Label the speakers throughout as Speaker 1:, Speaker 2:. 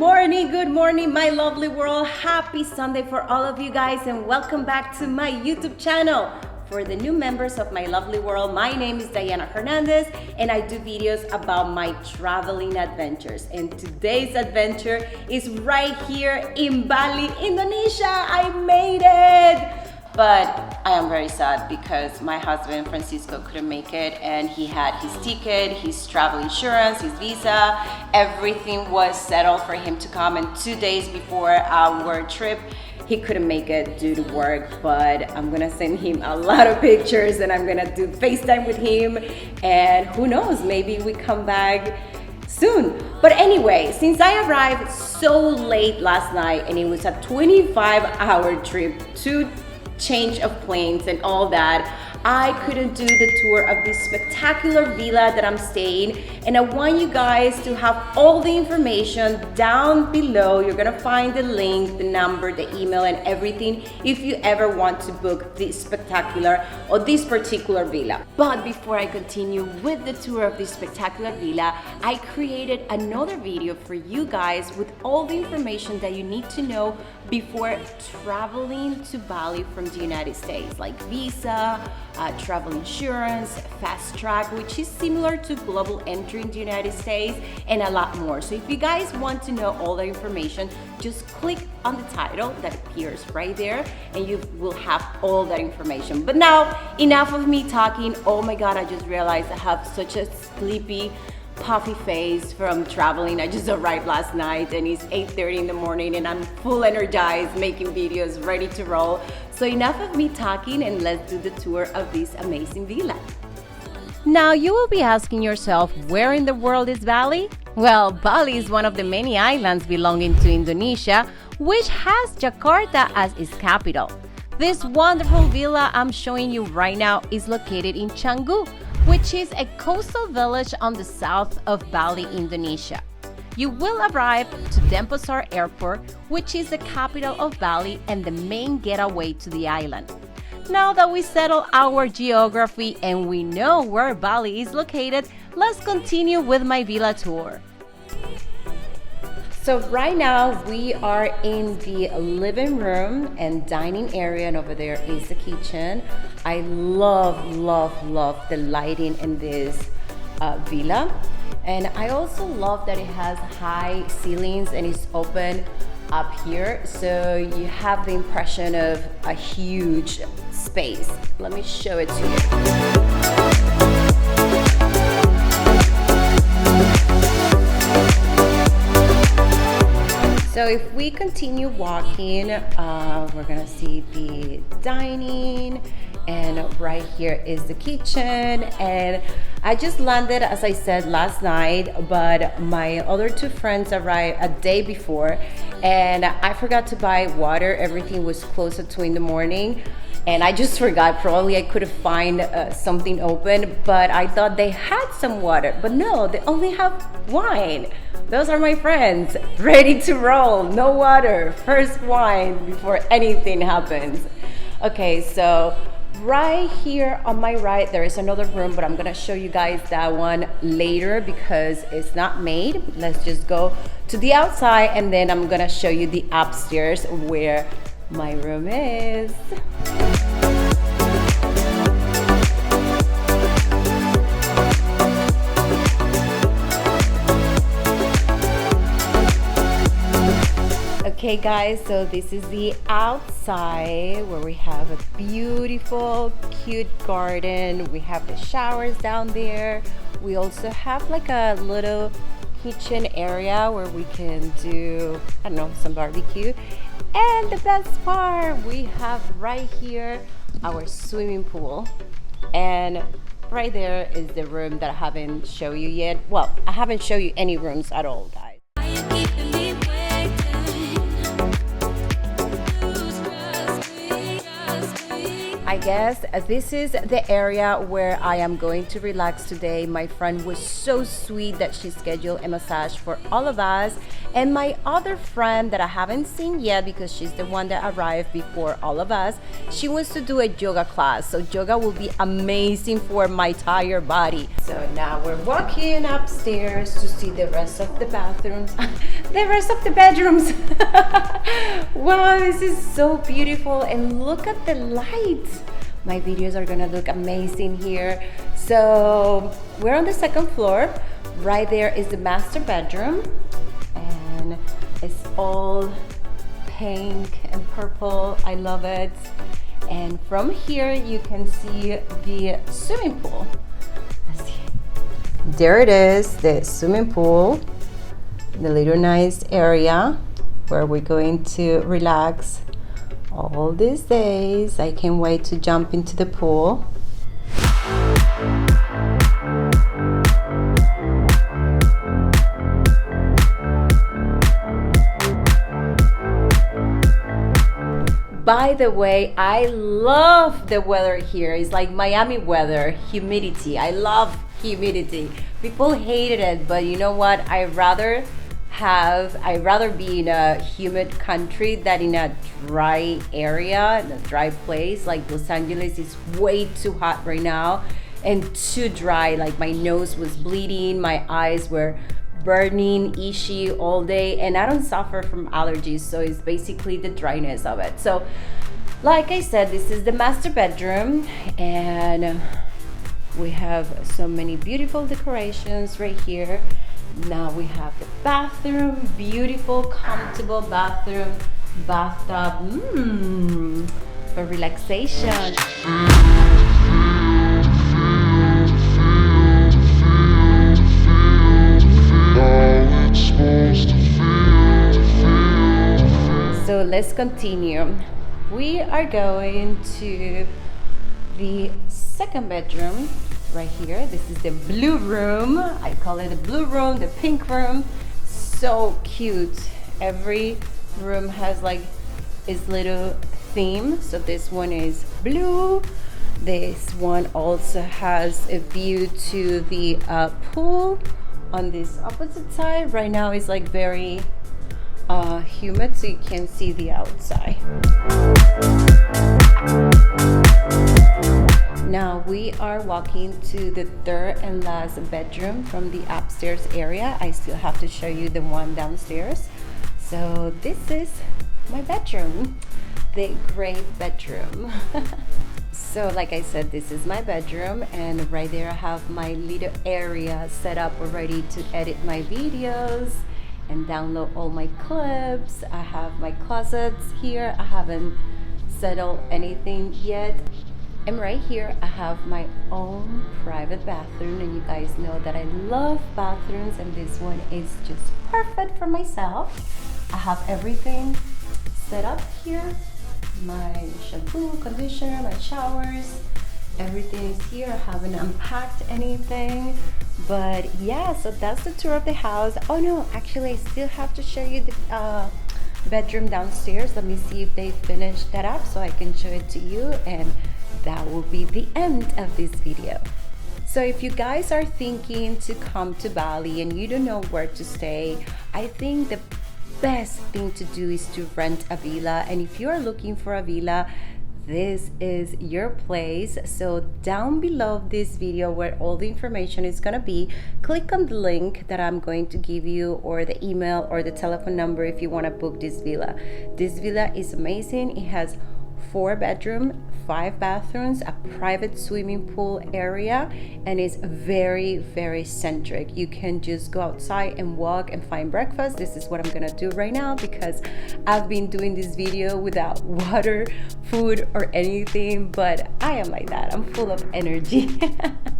Speaker 1: good morning, my lovely world. Happy Sunday for all of you guys, and welcome back to my YouTube channel. For the new members of my lovely world, my name is Diana Hernandez, and I do videos about my traveling adventures. And today's adventure is right here in Bali, Indonesia. I made it! But I am very sad because my husband Francisco couldn't make it, and he had his ticket, his travel insurance, his visa, everything was settled for him to come. And 2 days before our trip, he couldn't make it due to work, but I'm gonna send him a lot of pictures and I'm gonna do FaceTime with him, and who knows, maybe we come back soon. But anyway, since I arrived so late last night and it was a 25-hour trip to change of planes and all that, I couldn't do the tour of this spectacular villa that I'm staying, and I want you guys to have all the information down below. You're gonna find the link, the number, the email, and everything if you ever want to book this spectacular or this particular villa. But before I continue with the tour of this spectacular villa, I created another video for you guys with all the information that you need to know before traveling to Bali from the United States, like visa, travel insurance, fast track, which is similar to global entry in the United States, and a lot more. So if you guys want to know all the information, just click on the title that appears right there and you will have all that information. But now, enough of me talking. Oh my God, I just realized I have such a sleepy, puffy face from traveling. I just arrived last night and it's 8:30 in the morning and I'm full energized, making videos, ready to roll. So enough of me talking, and let's do the tour of this amazing villa. Now you will be asking yourself, where in the world is Bali? Well, Bali is one of the many islands belonging to Indonesia, which has Jakarta as its capital. This wonderful villa I'm showing you right now is located in Canggu, which is a coastal village on the south of Bali, Indonesia. You will arrive to Denpasar Airport, which is the capital of Bali and the main getaway to the island. Now that we settle our geography and we know where Bali is located, let's continue with my villa tour. So right now we are in the living room and dining area, and over there is the kitchen. I love the lighting in this villa, and I also love that it has high ceilings and it's open up here, so you have the impression of a huge space. Let me show it to you. So if we continue walking, we're gonna see the dining, and right here is the kitchen. And I just landed, as I said, last night, but my other two friends arrived a day before, and I forgot to buy water. Everything was closed at 2 in the morning, and I just forgot. Probably I could have find something open, but I thought they had some water, but no, they only have wine. Those are my friends, ready to roll. No water, first wine before anything happens. Okay, so right here on my right, there is another room, but I'm gonna show you guys that one later because it's not made. Let's just go to the outside and then I'm gonna show you the upstairs where my room is. Okay guys, so this is the outside where we have a beautiful, cute garden. We have the showers down there. We also have like a little kitchen area where we can do, I don't know, some barbecue. And the best part, we have right here our swimming pool. And right there is the room that I haven't shown you yet. Well, I haven't shown you any rooms at all, guys. I I guess this is the area where I am going to relax today. My friend was so sweet that she scheduled a massage for all of us. And my other friend that I haven't seen yet, because she's the one that arrived before all of us, she wants to do a yoga class. So yoga will be amazing for my tired body. So now we're walking upstairs to see the rest of the bathrooms, the rest of the bedrooms. Wow, this is so beautiful, and look at the lights. My videos are gonna look amazing here. So we're on the second floor. Right there is the master bedroom, and it's all pink and purple. I love it. And from here you can see the swimming pool. Let's see. There it is, the swimming pool, the little nice area where we're going to relax all these days. I can't wait to jump into the pool. By the way, I love the weather here. It's like Miami weather, humidity. I love humidity. People hated it, but you know what? I'd rather be in a humid country than in a dry area, in a dry place. Like Los Angeles is way too hot right now and too dry. Like my nose was bleeding, my eyes were burning, itchy all day, and I don't suffer from allergies, so it's basically the dryness of it. So like I said, this is the master bedroom, and we have so many beautiful decorations right here. Now we have the bathroom, beautiful, comfortable bathroom, bathtub, for relaxation. So let's continue. We are going to the second bedroom. Right here, this is the blue room. I call it the blue room, the pink room. So cute. Every room has like its little theme. So this one is blue. This one also has a view to the pool on this opposite side. Right now it's like very humid, so you can't see the outside. Now we are walking to the third and last bedroom from the upstairs area. I still have to show you the one downstairs. So this is my bedroom, the great bedroom. So like I said, this is my bedroom, and right there I have my little area set up already to edit my videos and download all my clips. I have my closets here. I haven't settled anything yet. And right here I have my own private bathroom, and you guys know that I love bathrooms, and this one is just perfect for myself. I have everything set up here. My shampoo, conditioner, my showers, everything is here. I haven't unpacked anything, but yeah, so that's the tour of the house. Oh no, actually I still have to show you the bedroom downstairs. Let me see if they finished that up so I can show it to you, and that will be the end of this video. So if you guys are thinking to come to Bali and you don't know where to stay, I think the best thing to do is to rent a villa. And if you're looking for a villa, this is your place. So down below this video, where all the information is gonna be, click on the link that I'm going to give you, or the email or the telephone number if you want to book this villa. This villa is amazing. It has 4 bedrooms, 5 bathrooms, a private swimming pool area, and it's very, very centric. You can just go outside and walk and find breakfast. This is what I'm gonna do right now because I've been doing this video without water, food, or anything, but I am like that. I'm full of energy.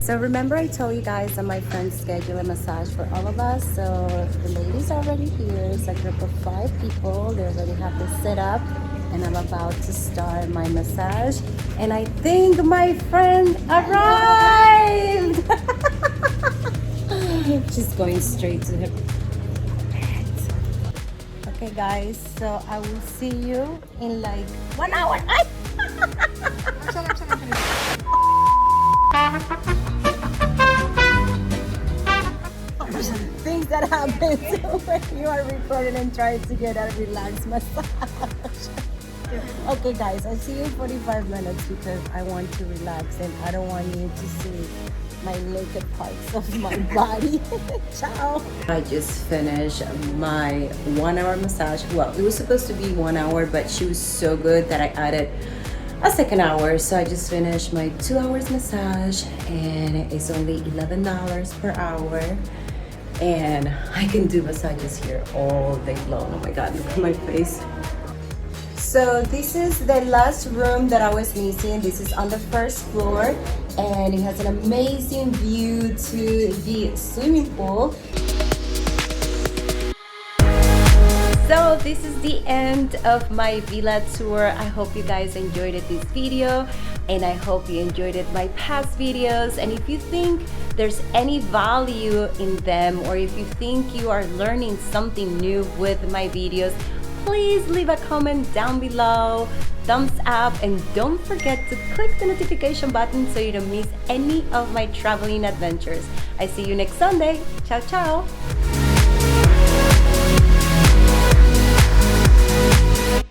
Speaker 1: So remember I told you guys that my friends scheduled a massage for all of us. So the ladies are already here. It's a group of 5 people. They already have this set up, and I'm about to start my massage, and I think my friend arrived. She's going straight to her bed. Okay guys, so I will see you in like 1 hour. Things that happen when you are recording and trying to get a relaxed massage. Okay guys, I'll see you in 45 minutes because I want to relax and I don't want you to see my naked parts of my body. Ciao! I just finished my 1 hour massage. Well, it was supposed to be 1 hour, but she was so good that I added a second hour. So I just finished my 2 hours massage and it's only $11 per hour. And I can do massages here all day long. Oh my God, look at my face. So this is the last room that I was missing. This is on the first floor and it has an amazing view to the swimming pool. So this is the end of my villa tour. I hope you guys enjoyed this video and I hope you enjoyed my past videos. And if you think there's any value in them or if you think you are learning something new with my videos, please leave a comment down below, thumbs up, and don't forget to click the notification button so you don't miss any of my traveling adventures. I see you next Sunday. Ciao, ciao.